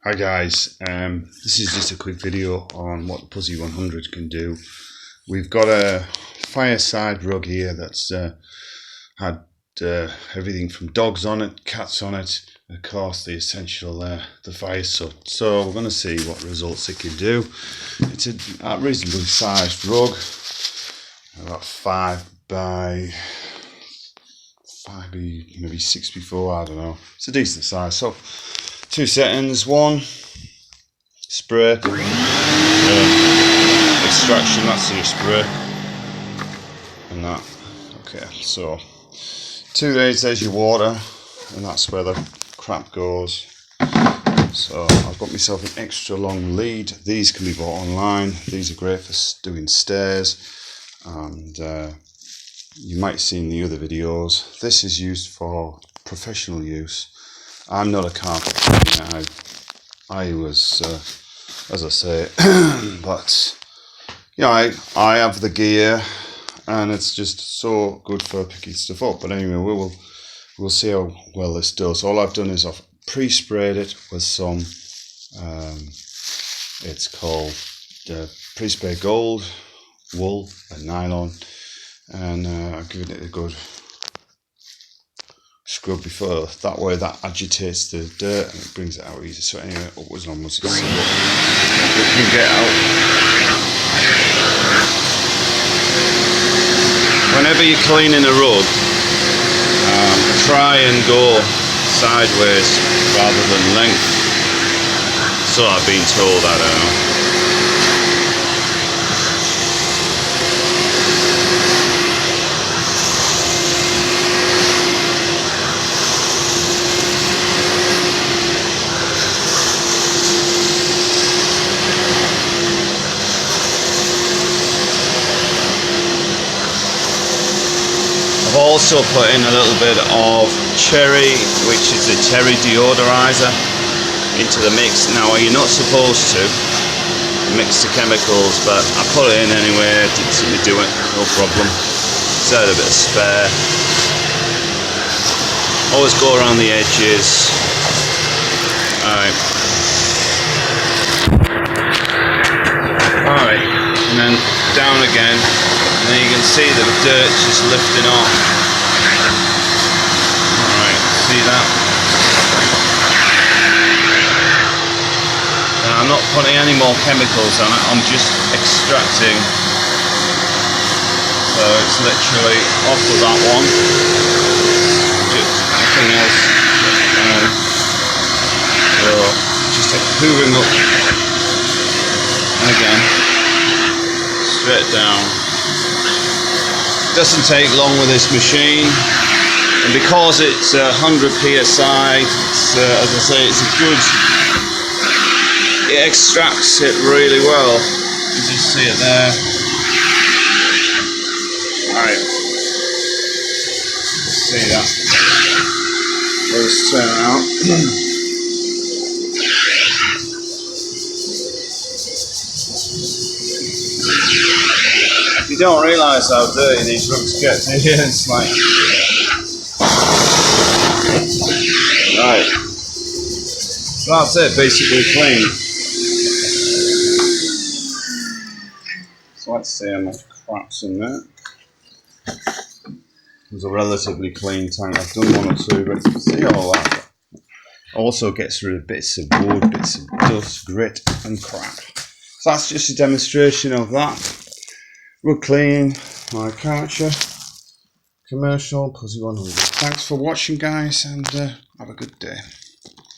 Hi guys, this is just a quick video on what the puzzi 100 can do. We've got a fireside rug here that's had everything from dogs on it, cats on it, and of course the essential the fire soot. So we're going to see what results it can do. It's a reasonably sized rug, about 5 by 5, maybe 6x4, I don't know. It's a decent size. So 2 settings. 1, spray, extraction, that's your spray, and that. Okay, so 2 days, there's your water, and that's where the crap goes. So I've got myself an extra long lead. These can be bought online. These are great for doing stairs, and you might have seen the other videos. This is used for professional use. I'm not a carpenter. I was, as I say, but you know, I have the gear, and it's just so good for picking stuff up. But anyway, we'll see how well this does. All I've done is I've pre-sprayed it with some. It's called pre-spray gold wool and nylon, and I've given it a good scrub before. That way that agitates the dirt and it brings it out easy. So anyway, upwards and onwards, let's see what we can get out. Whenever you're cleaning a rug, try and go sideways rather than length. So I've been told, I don't know. I've also put in a little bit of cherry, which is a cherry deodorizer, into the mix. Now you're not supposed to mix the chemicals, but I put it in anyway. It didn't seem to do it, no problem. So I had a bit of spare. Always go around the edges. Alright, and then down again. And then you can see that the dirt's just lifting off. Alright, see that? And I'm not putting any more chemicals on it, I'm just extracting. So it's literally off with that one. Just nothing else. So just hoovering up. And again, straight down. Doesn't take long with this machine, and because it's 100 psi, it's, as I say, it's a good. It extracts it really well. You just see it there. All right, see that. Let's turn out. You don't realise how dirty these rugs get, do you? It's like, right. So that's it, basically clean. So let's see how much crap's in there. There's a relatively clean tank. I've done 1 or 2, but see all that. Also gets rid of bits of wood, bits of dust, grit, and crap. So that's just a demonstration of that. Rug clean, my Karcher commercial puzzi 100. Thanks for watching, guys, and have a good day.